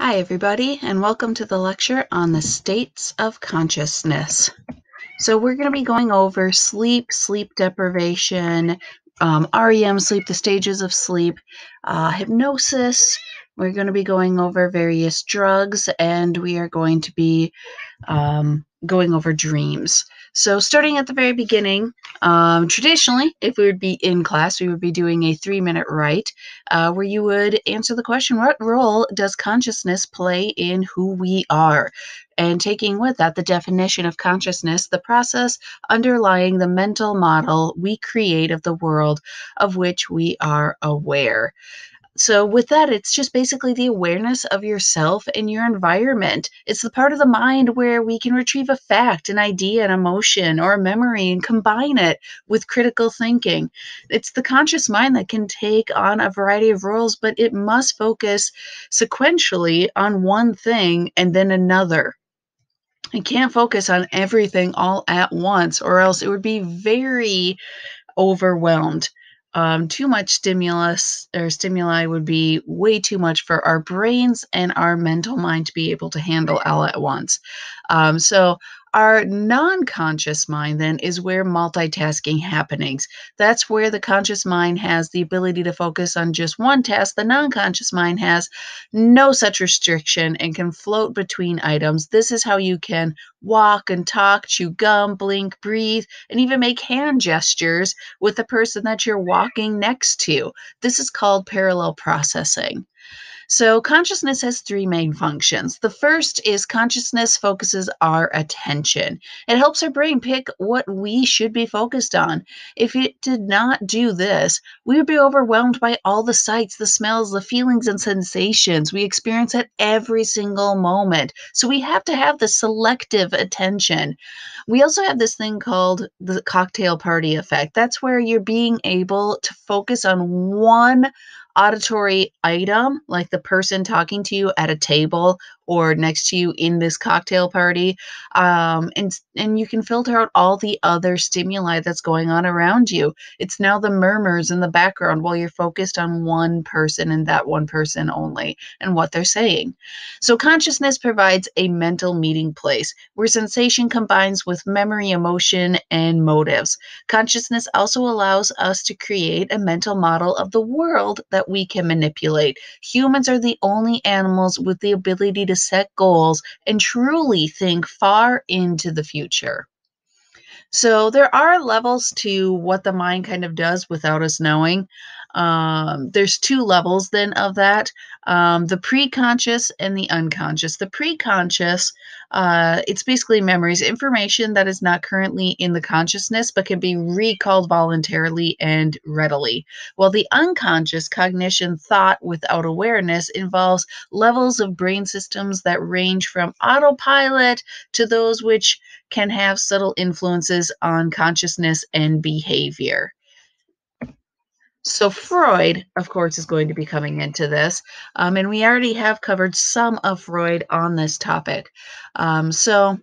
Hi, everybody, and welcome to the lecture on the states of consciousness. So we're going to be going over sleep, sleep deprivation, REM sleep, the stages of sleep, hypnosis. We're going to be going over various drugs, and we are going to be going over dreams. So starting at the very beginning, traditionally, if we would be in class, we would be doing a 3-minute write where you would answer the question, what role does consciousness play in who we are? And taking with that the definition of consciousness, the process underlying the mental model we create of the world of which we are aware. So with that, it's just basically the awareness of yourself and your environment. It's the part of the mind where we can retrieve a fact, an idea, an emotion, or a memory and combine it with critical thinking. It's the conscious mind that can take on a variety of roles, but it must focus sequentially on one thing and then another. It can't focus on everything all at once, or else it would be very overwhelmed. Too much stimulus or stimuli would be way too much for our brains and our mental mind to be able to handle all at once. So our non-conscious mind then is where multitasking happenings. That's where the conscious mind has the ability to focus on just one task. The non-conscious mind has no such restriction and can float between items. This is how you can walk and talk, chew gum, blink, breathe, and even make hand gestures with the person that you're walking next to. This is called parallel processing. So, consciousness has three main functions. The first is consciousness focuses our attention. It helps our brain pick what we should be focused on. If it did not do this, we would be overwhelmed by all the sights, the smells, the feelings, and sensations we experience at every single moment. So, we have to have the selective attention. We also have this thing called the cocktail party effect. That's where you're being able to focus on one auditory item, like the person talking to you at a table or next to you in this cocktail party, and you can filter out all the other stimuli that's going on around you. It's now the murmurs in the background while you're focused on one person and that one person only and what they're saying. So consciousness provides a mental meeting place where sensation combines with memory, emotion, and motives. Consciousness also allows us to create a mental model of the world that we can manipulate. Humans are the only animals with the ability to set goals and truly think far into the future. So there are levels to what the mind kind of does without us knowing. There's two levels then of that, the pre-conscious and the unconscious. The pre-conscious, it's basically memories, information that is not currently in the consciousness but can be recalled voluntarily and readily. While the unconscious cognition, thought without awareness, involves levels of brain systems that range from autopilot to those which can have subtle influences on consciousness and behavior. So Freud, of course, is going to be coming into this, and we already have covered some of Freud on this topic. So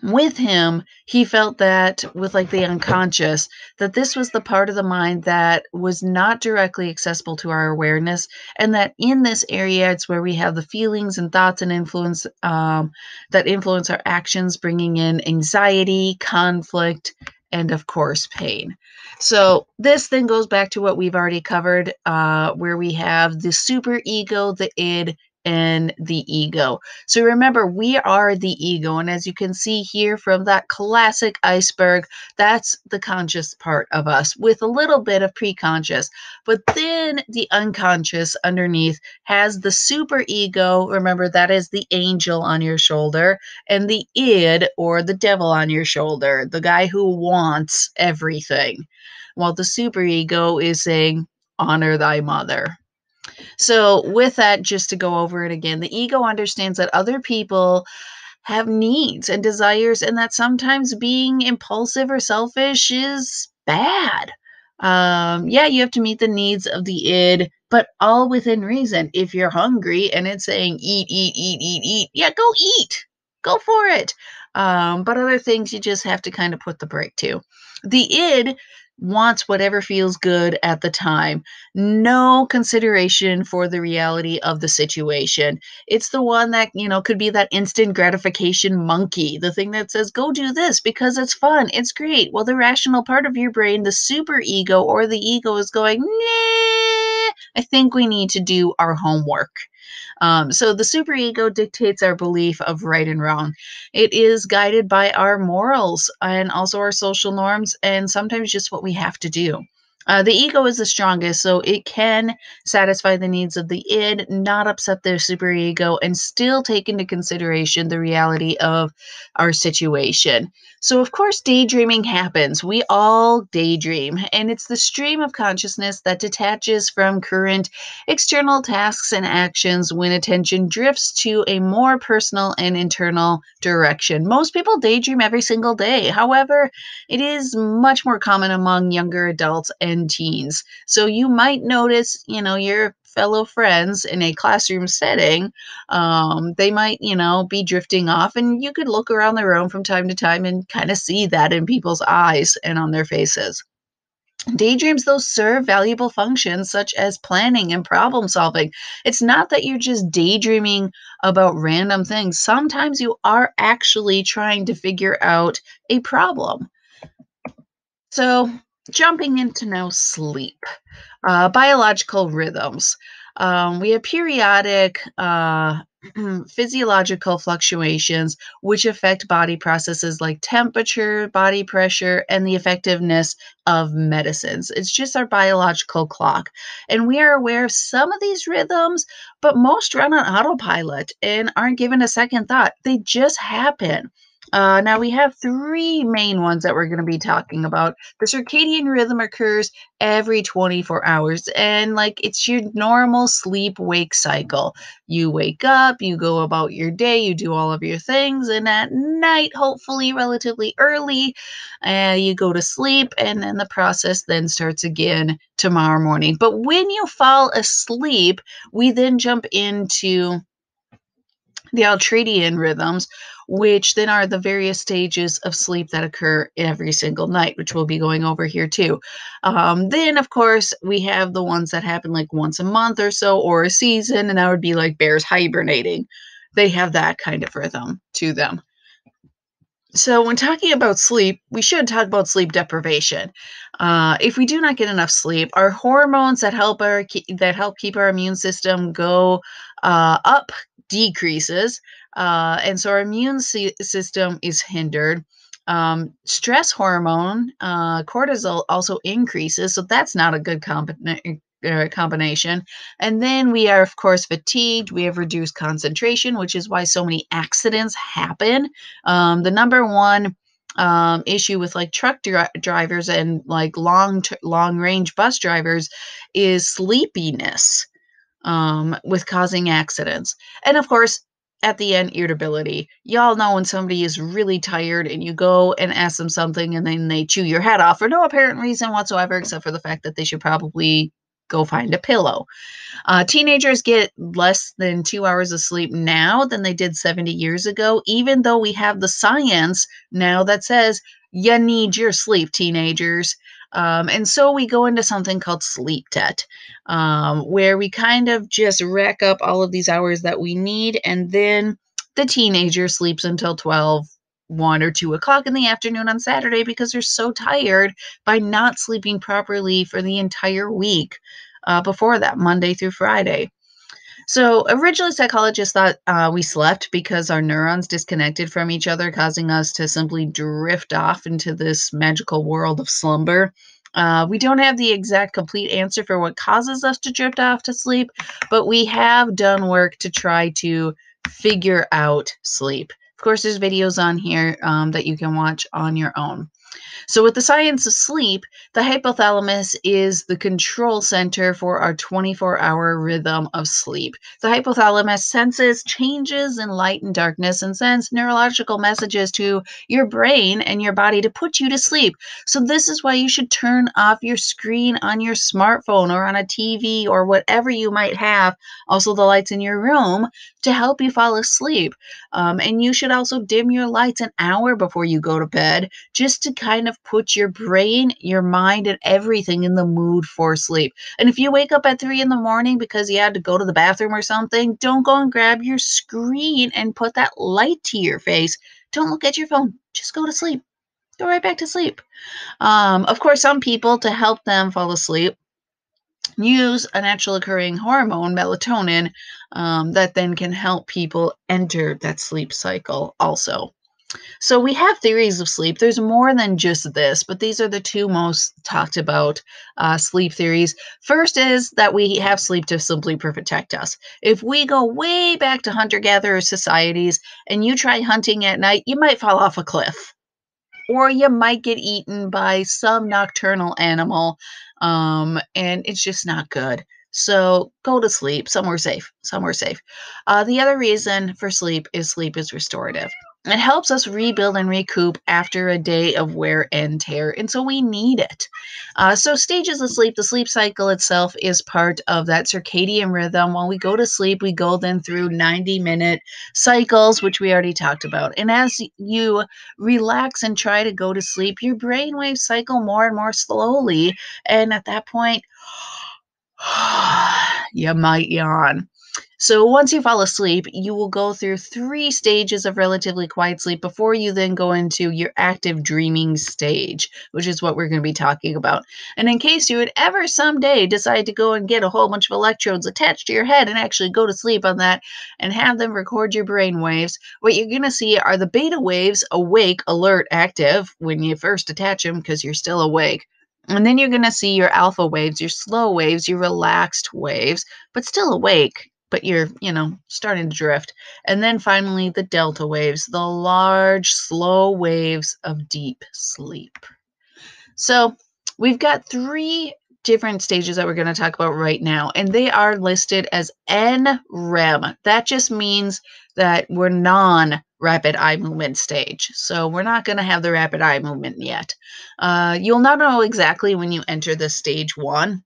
with him, he felt that with like the unconscious, that this was the part of the mind that was not directly accessible to our awareness, and that in this area, it's where we have the feelings and thoughts and influence that influence our actions, bringing in anxiety, conflict, and of course, pain. So this then goes back to what we've already covered, where we have the super ego, the id, and the ego. So remember, we are the ego. And as you can see here from that classic iceberg, that's the conscious part of us with a little bit of preconscious. But then the unconscious underneath has the super ego. Remember, that is the angel on your shoulder, and the id, or the devil on your shoulder, the guy who wants everything. While the super ego is saying, honor thy mother. So, with that, just to go over it again, the ego understands that other people have needs and desires, and that sometimes being impulsive or selfish is bad. Yeah, you have to meet the needs of the id, but all within reason. If you're hungry and it's saying eat, eat, eat, eat, eat, yeah, go eat, go for it. But other things you just have to kind of put the brake to. The id wants whatever feels good at the time. No consideration for the reality of the situation. It's the one that, could be that instant gratification monkey, the thing that says, go do this because it's fun, it's great. Well, the rational part of your brain, the super ego or the ego, is going, nah, I think we need to do our homework. So the superego dictates our belief of right and wrong. It is guided by our morals and also our social norms, and sometimes just what we have to do. The ego is the strongest, so it can satisfy the needs of the id, not upset the superego, and still take into consideration the reality of our situation. So, of course, daydreaming happens. We all daydream, and it's the stream of consciousness that detaches from current external tasks and actions when attention drifts to a more personal and internal direction. Most people daydream every single day. However, it is much more common among younger adults and teens. So you might notice, your fellow friends in a classroom setting, they might, be drifting off, and you could look around the room from time to time and kind of see that in people's eyes and on their faces. Daydreams, though, serve valuable functions such as planning and problem solving. It's not that you're just daydreaming about random things. Sometimes you are actually trying to figure out a problem. So, jumping into now sleep, biological rhythms. We have periodic physiological fluctuations which affect body processes like temperature, body pressure, and the effectiveness of medicines. It's just our biological clock. And we are aware of some of these rhythms, but most run on autopilot and aren't given a second thought. They just happen. Now, we have three main ones that we're going to be talking about. The circadian rhythm occurs every 24 hours, and like it's your normal sleep wake cycle. You wake up, you go about your day, you do all of your things, and at night, hopefully relatively early, you go to sleep, and then the process then starts again tomorrow morning. But when you fall asleep, we then jump into the ultradian rhythms, which then are the various stages of sleep that occur every single night, which we'll be going over here too. Then, of course, we have the ones that happen like once a month or so, or a season, and that would be like bears hibernating. They have that kind of rhythm to them. So, when talking about sleep, we should talk about sleep deprivation. If we do not get enough sleep, our hormones that help keep our immune system go up decreases, and so our system is hindered. Stress hormone, cortisol, also increases, so that's not a good combination. And then we are, of course, fatigued. We have reduced concentration, which is why so many accidents happen. The number one issue with like truck drivers and like long range bus drivers is sleepiness, with causing accidents. And of course, at the end, irritability. Y'all know when somebody is really tired and you go and ask them something and then they chew your head off for no apparent reason whatsoever, except for the fact that they should probably go find a pillow. Teenagers get less than 2 hours of sleep now than they did 70 years ago, even though we have the science now that says you need your sleep, teenagers. And so we go into something called sleep debt, where we kind of just rack up all of these hours that we need, and then the teenager sleeps until 12, 1 or 2 o'clock in the afternoon on Saturday because they're so tired by not sleeping properly for the entire week before that, Monday through Friday. So originally, psychologists thought we slept because our neurons disconnected from each other, causing us to simply drift off into this magical world of slumber. We don't have the exact complete answer for what causes us to drift off to sleep, but we have done work to try to figure out sleep. Of course, there's videos on here that you can watch on your own. So, with the science of sleep, the hypothalamus is the control center for our 24-hour rhythm of sleep. The hypothalamus senses changes in light and darkness and sends neurological messages to your brain and your body to put you to sleep. So, this is why you should turn off your screen on your smartphone or on a TV or whatever you might have, also the lights in your room, to help you fall asleep. And you should also dim your lights an hour before you go to bed just to kind of puts your brain, your mind, and everything in the mood for sleep. And if you wake up at 3 in the morning because you had to go to the bathroom or something, don't go and grab your screen and put that light to your face. Don't look at your phone. Just go to sleep. Go right back to sleep. Of course, some people, to help them fall asleep, use a natural occurring hormone, melatonin, that then can help people enter that sleep cycle also. So we have theories of sleep. There's more than just this, but these are the two most talked about sleep theories. First is that we have sleep to simply protect us. If we go way back to hunter-gatherer societies and you try hunting at night, you might fall off a cliff, or you might get eaten by some nocturnal animal, and it's just not good. So go to sleep somewhere safe, somewhere safe. The other reason for sleep is restorative. It helps us rebuild and recoup after a day of wear and tear, and so we need it. So stages of sleep, the sleep cycle itself is part of that circadian rhythm. When we go to sleep, we go then through 90-minute cycles, which we already talked about. And as you relax and try to go to sleep, your brainwaves cycle more and more slowly. And at that point, you might yawn. So once you fall asleep, you will go through 3 stages of relatively quiet sleep before you then go into your active dreaming stage, which is what we're going to be talking about. And in case you would ever someday decide to go and get a whole bunch of electrodes attached to your head and actually go to sleep on that and have them record your brain waves, what you're going to see are the beta waves, awake, alert, active, when you first attach them because you're still awake. And then you're going to see your alpha waves, your slow waves, your relaxed waves, but still awake, but you're, starting to drift. And then finally, the delta waves, the large, slow waves of deep sleep. So we've got 3 different stages that we're going to talk about right now, and they are listed as NREM. That just means that we're non-rapid eye movement stage. So we're not going to have the rapid eye movement yet. You'll not know exactly when you enter the stage 1.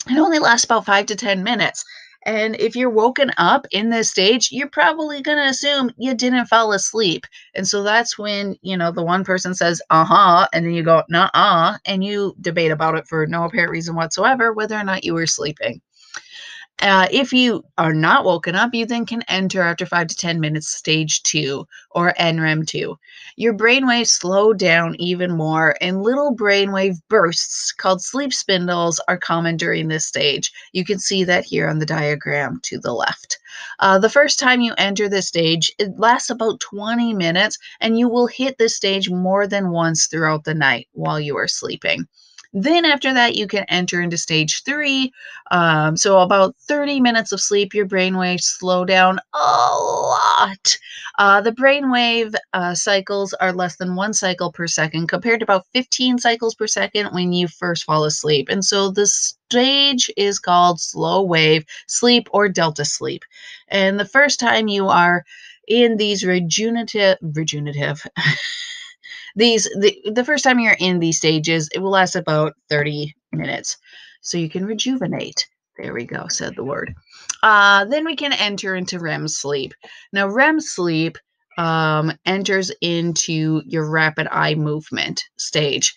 It only lasts about 5 to 10 minutes. And if you're woken up in this stage, you're probably going to assume you didn't fall asleep. And so that's when, the one person says, uh-huh, and then you go, nuh-uh, and you debate about it for no apparent reason whatsoever, whether or not you were sleeping. If you are not woken up, you then can enter after 5 to 10 minutes stage 2 or NREM 2. Your brainwaves slow down even more, and little brainwave bursts called sleep spindles are common during this stage. You can see that here on the diagram to the left. The first time you enter this stage, it lasts about 20 minutes, and you will hit this stage more than once throughout the night while you are sleeping. Then after that, you can enter into stage 3. So about 30 minutes of sleep, your brainwaves slow down a lot. The brainwave cycles are less than 1 cycle per second, compared to about 15 cycles per second when you first fall asleep. And so this stage is called slow wave sleep or delta sleep. And the first time you are in these rejuvenative the first time you're in these stages, it will last about 30 minutes. So you can rejuvenate. There we go, said the word. Then we can enter into REM sleep. Now, REM sleep enters into your rapid eye movement stage.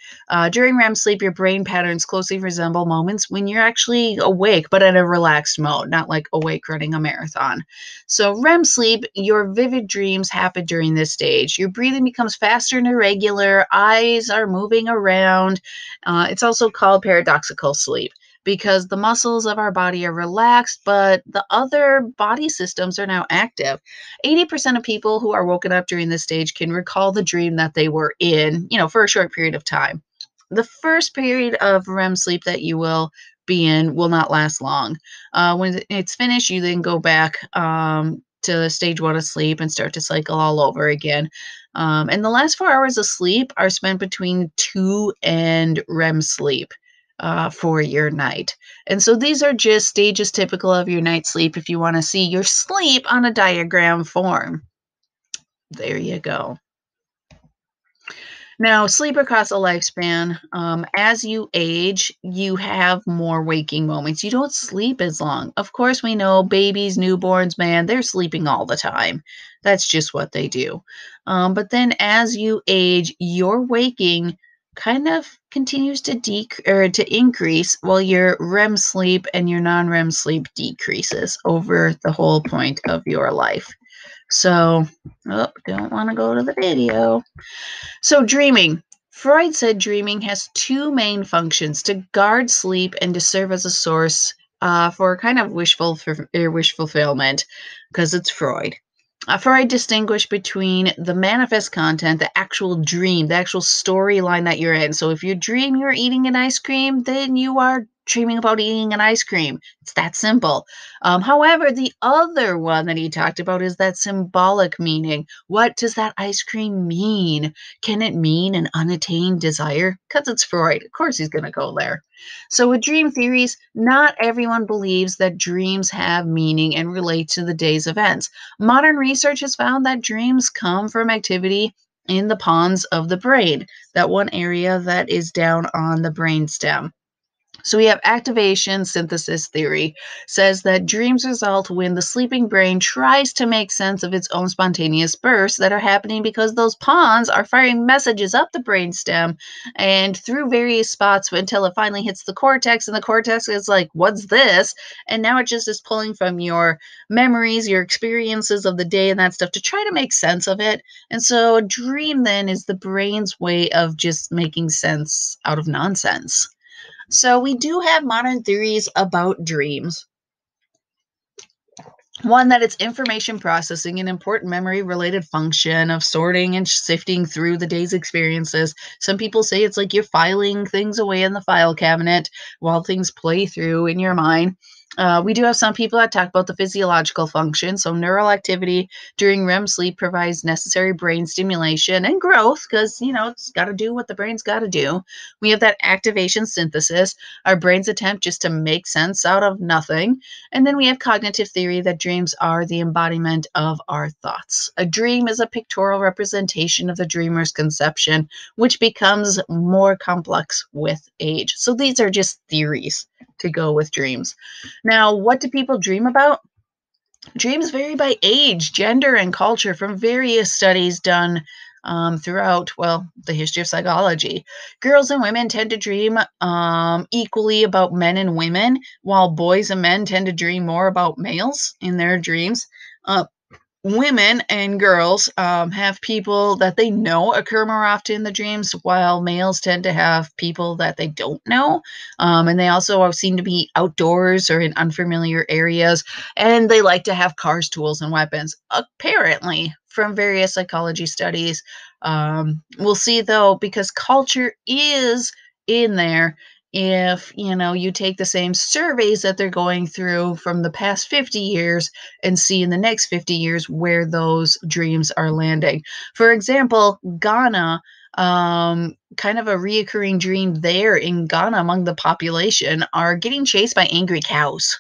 During REM sleep, your brain patterns closely resemble moments when you're actually awake, but in a relaxed mode, not like awake running a marathon. So REM sleep, your vivid dreams happen during this stage. Your breathing becomes faster and irregular. Eyes are moving around. It's also called paradoxical sleep, because the muscles of our body are relaxed, but the other body systems are now active. 80% of people who are woken up during this stage can recall the dream that they were in, for a short period of time. The first period of REM sleep that you will be in will not last long. When it's finished, you then go back to stage 1 of sleep and start to cycle all over again. And the last 4 hours of sleep are spent between 2 and REM sleep for your night. And so these are just stages typical of your night sleep if you want to see your sleep on a diagram form. There you go. Now, sleep across a lifespan, as you age, you have more waking moments. You don't sleep as long. Of course, we know babies, newborns, man, they're sleeping all the time. That's just what they do. But then as you age, your waking kind of continues to increase while your REM sleep and your non-REM sleep decreases over the whole point of your life. So, don't want to go to the video. So, dreaming. Freud said dreaming has two main functions: to guard sleep and to serve as a source for kind of wish fulfillment, because it's Freud. Freud distinguished between the manifest content, the actual dream, the actual storyline that you're in. So if you dream you're eating an ice cream, then you are dreaming about eating an ice cream. It's that simple. However, the other one that he talked about is that symbolic meaning. What does that ice cream mean? Can it mean an unattained desire? Because it's Freud. Of course, he's going to go there. So, with dream theories, not everyone believes that dreams have meaning and relate to the day's events. Modern research has found that dreams come from activity in the pons of the brain, that one area that is down on the brainstem. So we have activation synthesis theory says that dreams result when the sleeping brain tries to make sense of its own spontaneous bursts that are happening because those pons are firing messages up the brainstem and through various spots until it finally hits the cortex, and the cortex is like, what's this? And now it just is pulling from your memories, your experiences of the day and that stuff to try to make sense of it. And so a dream then is the brain's way of just making sense out of nonsense. So we do have modern theories about dreams. One, that it's information processing, an important memory related function of sorting and sifting through the day's experiences. Some people say it's like you're filing things away in the file cabinet while things play through in your mind. We do have some people that talk about the physiological function. So, neural activity during REM sleep provides necessary brain stimulation and growth because, it's got to do what the brain's got to do. We have that activation synthesis, our brain's attempt just to make sense out of nothing. And then we have cognitive theory that dreams are the embodiment of our thoughts. A dream is a pictorial representation of the dreamer's conception, which becomes more complex with age. So these are just theories to go with dreams. Now, what do people dream about? Dreams vary by age, gender, and culture from various studies done throughout, the history of psychology. Girls and women tend to dream equally about men and women, while boys and men tend to dream more about males in their dreams. Women and girls have people that they know occur more often in the dreams, while males tend to have people that they don't know. And they also seem to be outdoors or in unfamiliar areas, and they like to have cars, tools, and weapons, apparently, from various psychology studies. We'll see, though, because culture is in there. If you take the same surveys that they're going through from the past 50 years and see in the next 50 years where those dreams are landing. For example, Ghana, kind of a reoccurring dream there in Ghana among the population are getting chased by angry cows.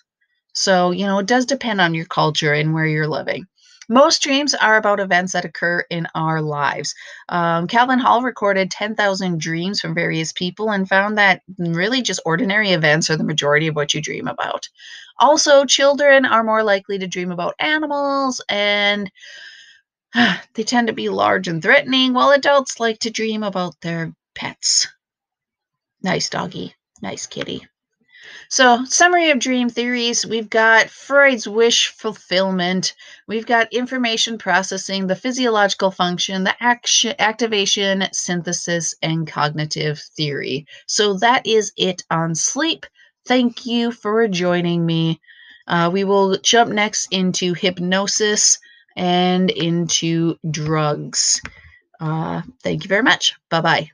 So, it does depend on your culture and where you're living. Most dreams are about events that occur in our lives. Calvin Hall recorded 10,000 dreams from various people and found that really just ordinary events are the majority of what you dream about. Also, children are more likely to dream about animals, and they tend to be large and threatening, while adults like to dream about their pets. Nice doggy, nice kitty. So, summary of dream theories, we've got Freud's wish fulfillment, we've got information processing, the physiological function, the activation, synthesis, and cognitive theory. So that is it on sleep. Thank you for joining me. We will jump next into hypnosis and into drugs. Thank you very much. Bye-bye.